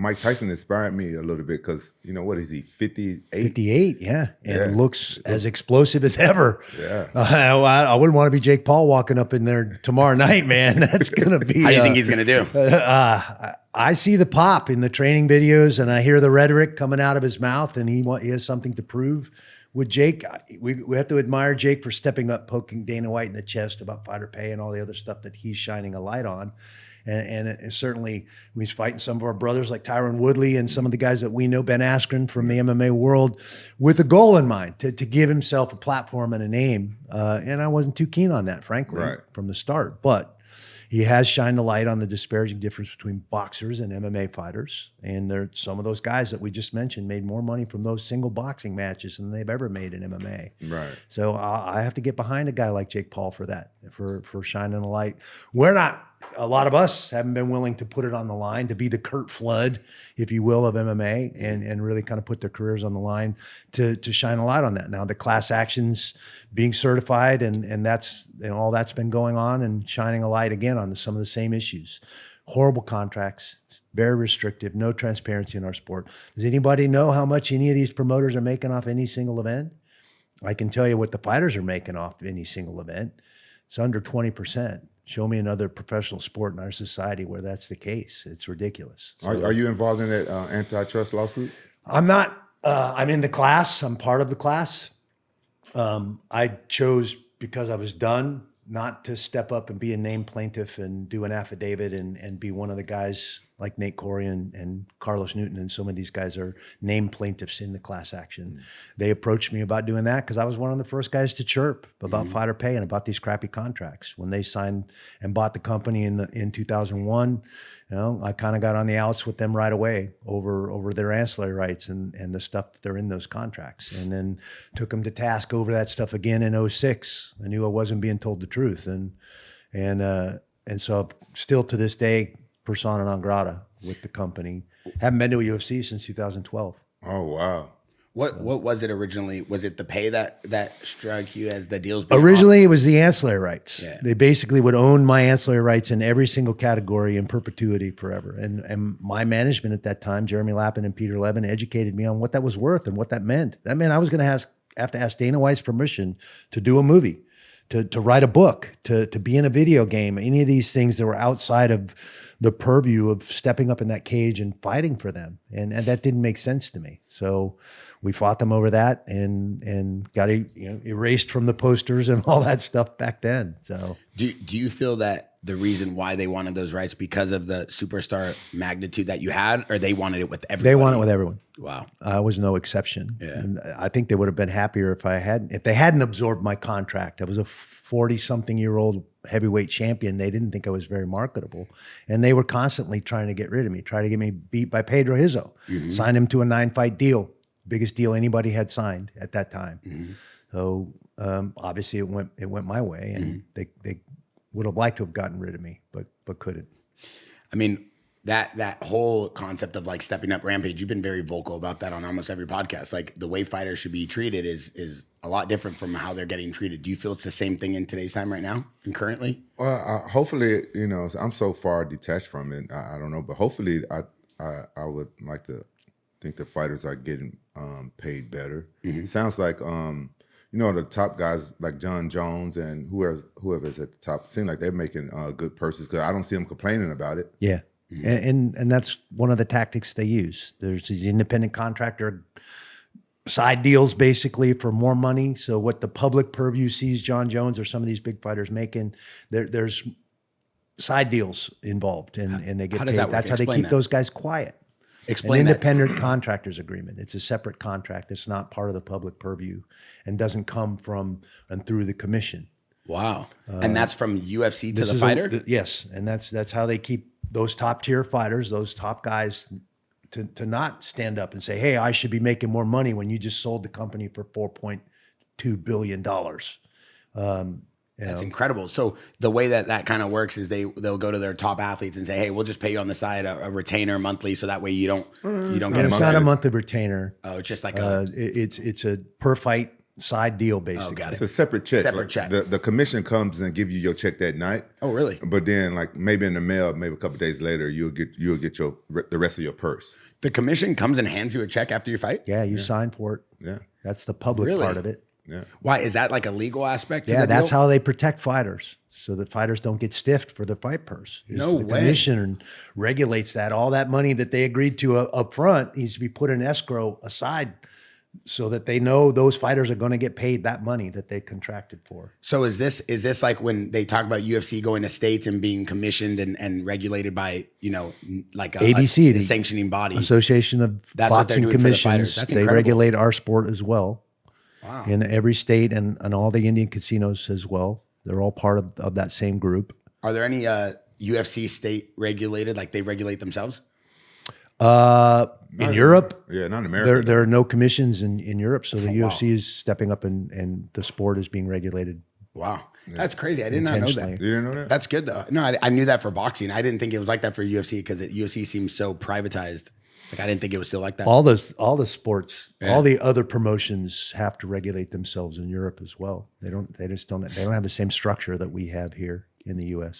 Mike Tyson inspired me a little bit because, you know, what is he, 58? 58, yeah. And Yeah. looks as explosive as ever. Yeah. I wouldn't want to be Jake Paul walking up in there tomorrow night, man. That's going to be... How do you think he's going to do? I see the pop in the training videos, and I hear the rhetoric coming out of his mouth, and he has something to prove. With Jake, we have to admire Jake for stepping up, poking Dana White in the chest about fighter pay and all the other stuff that he's shining a light on. And certainly he's fighting some of our brothers like Tyron Woodley and some of the guys that we know, Ben Askren from the MMA world, with a goal in mind to give himself a platform and a name. And I wasn't too keen on that, frankly, from the start. But he has shined a light on the disparaging difference between boxers and MMA fighters. And some of those guys that we just mentioned made more money from those single boxing matches than they've ever made in MMA. Right. So I have to get behind a guy like Jake Paul for that, for shining a light. A lot of us haven't been willing to put it on the line, to be the Kurt Flood, if you will, of MMA, and really kind of put their careers on the line to shine a light on that. Now the class actions being certified and that's, and all that's been going on, and shining a light again on some of the same issues. Horrible contracts, very restrictive, no transparency in our sport. Does anybody know how much any of these promoters are making off any single event? I can tell you what the fighters are making off any single event. It's under 20%. Show me another professional sport in our society where that's the case. It's ridiculous. So, are you involved in that antitrust lawsuit? I'm not. I'm in the class. I'm part of the class. I chose, because I was done, not to step up and be a named plaintiff and do an affidavit and be one of the guys like Nate Corey and Carlos Newton, and some of these guys are named plaintiffs in the class action. They approached me about doing that because I was one of the first guys to chirp about fighter pay and about these crappy contracts. When they signed and bought the company in 2001, you know, I kind of got on the outs with them right away over their ancillary rights and the stuff that they're in those contracts, and then took them to task over that stuff again in 2006. I knew I wasn't being told the truth, and so still to this day, persona non grata with the company. Haven't been to a UFC since 2012. Oh, wow. What was it originally? Was it the pay that struck you as the deals? Originally, it was the ancillary rights. Yeah. They basically would own my ancillary rights in every single category in perpetuity forever. And my management at that time, Jeremy Lappin and Peter Levin, educated me on what that was worth and what that meant. That meant I was going to have to ask Dana White's permission to do a movie, to write a book, to be in a video game, any of these things that were outside of the purview of stepping up in that cage and fighting for them. And that didn't make sense to me. So we fought them over that and got erased from the posters and all that stuff back then. So do you feel that the reason why they wanted those rights because of the superstar magnitude that you had, or they wanted it with everybody? They want it with everyone. Wow. I was no exception. Yeah. And I think they would have been happier if they hadn't absorbed my contract. I was a 40-something-year-old heavyweight champion. They didn't think I was very marketable. And they were constantly trying to get rid of me, trying to get me beat by Pedro Hizzo. Signed him to a 9-fight deal. Biggest deal anybody had signed at that time. So obviously it went my way, and they would have liked to have gotten rid of me, but couldn't. I mean, that whole concept of like stepping up Rampage, you've been very vocal about that on almost every podcast. Like the way fighters should be treated is a lot different from how they're getting treated. Do you feel it's the same thing in today's time right now and currently? Well, hopefully, you know, I'm so far detached from it. I don't know, but hopefully I would like to think the fighters are getting paid better. It sounds like, you know, the top guys like John Jones and whoever's at the top, seem like they're making good purses, because I don't see them complaining about it. Yeah. And that's one of the tactics they use. There's these independent contractor side deals basically for more money. So what the public purview sees John Jones or some of these big fighters making, there's side deals involved, and they get paid. That's how they keep those guys quiet. Explain an independent contractors agreement. It's a separate contract. It's not part of the public purview and doesn't come from and through the commission. Wow. And that's from UFC to the fighter? Yes. And that's how they keep those top tier fighters, those top guys, to not stand up and say, hey, I should be making more money when you just sold the company for $4.2 billion. That's incredible. So the way that kind of works is they'll go to their top athletes and say, hey, we'll just pay you on the side a retainer monthly, so that way you don't get It's not a monthly retainer. Oh, it's just like it's a per fight side deal, basically. Oh, got It's it. a separate check. Separate Like, check. The commission comes and give you your check that night. Oh, really? But then, like maybe in the mail, maybe a couple days later, you'll get the rest of your purse. The commission comes and hands you a check after you fight? Yeah, you sign for it. Yeah, That's the public Really? part of it. yeah. Why? Is that like a legal aspect to Yeah, the that's deal? how they protect fighters, so that fighters don't get stiffed for their fight purse. No the way. commission regulates that. All that money that they agreed to up front needs to be put in escrow aside, so that they know those fighters are going to get paid that money that they contracted for. So is this like when they talk about UFC going to states and being commissioned and regulated by, like ABC, the the sanctioning body? Association of That's what they're Boxing doing for the fighters. Commissions. That's They incredible. regulate our sport as well. Wow. In every state and all the Indian casinos as well. They're all part of that same group. Are there any UFC state regulated, like they regulate themselves? In Europe, Yeah, not in America. there are no commissions in Europe, so the wow. UFC is stepping up and the sport is being regulated. Wow. That's crazy. I did not know that. Intentionally. You didn't know that? That's good though. No, I knew that for boxing. I didn't think it was like that for UFC because UFC seems so privatized. Like I didn't think it was still like that. All the sports, all the other promotions have to regulate themselves in Europe as well. They don't have the same structure that we have here in the US.